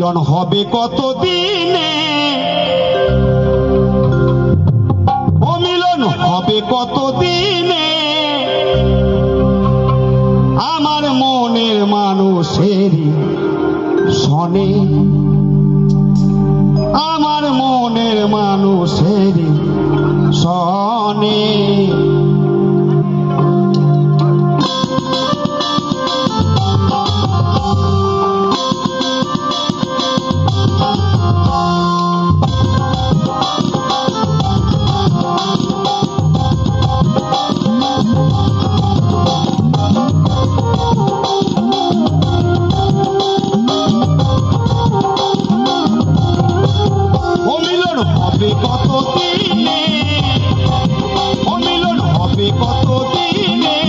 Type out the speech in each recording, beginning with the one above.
মিলন হবে কত দিনে, ও মিলন হবে কত দিনে, আমার মনের মানুষের সনে, আমার মনের মানুষের সনে। হবে কত দিনে, ও মিলন হবে কত দিনে,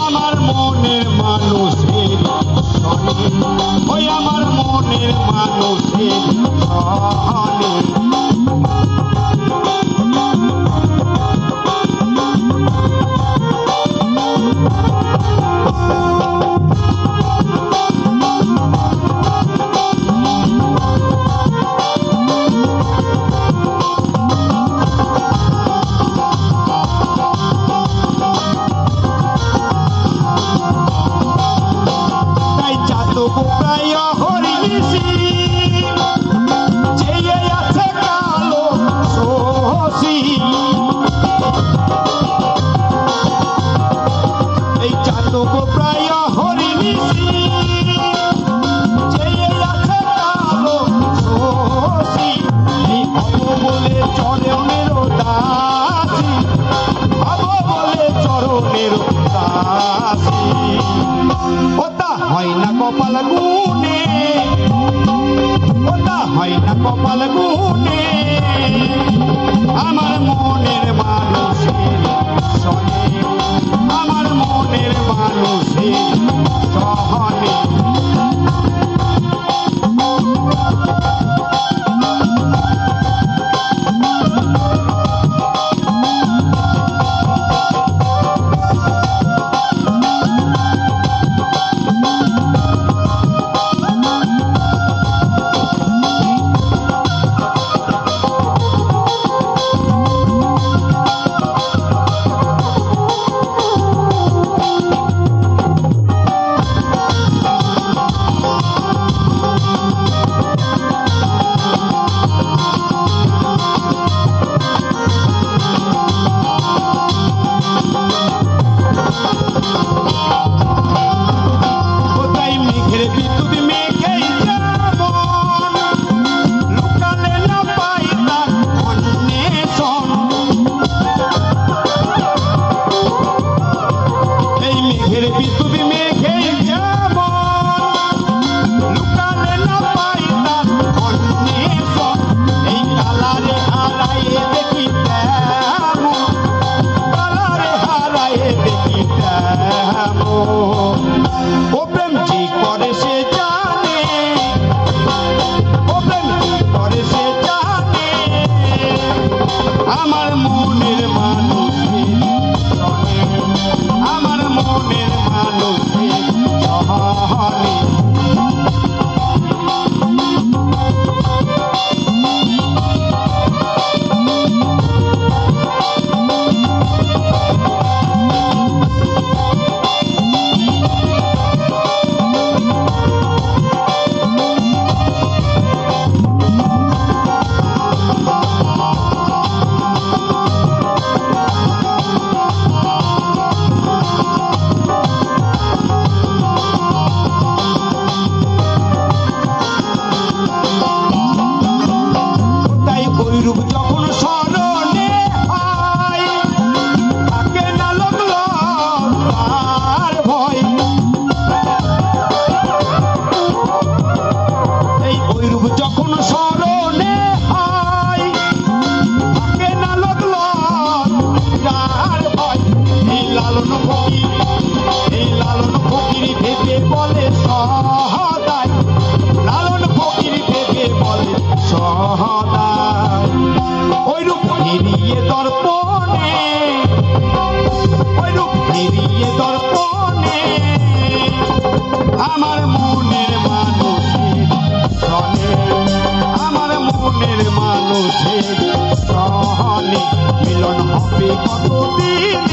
আমার মনের মানুষের সনে, ওই আমার মনের মানুষের সনে। প্রায় হরিষি চেয়ে আছে কালো শশী, এই চাতক প্রায় হরিষি চেয়ে আছে কালো শশী, এই হব বলে চরণের দাসী, হব বলে চরণের দাসী। ওটা হয় না কপাল গুনে, ওটা হয় না কপাল গুনে, আমার মনের মানুষের সনে, আমার মনের মানুষের সহনে। ও প্রেম কি করে সে জানে, ও প্রেম কি করে সে জানে, আমার মনের মানুষের সনে, আমার মনের মানুষের সহনে। মানুষের সহনে মিলন হবে কতদিন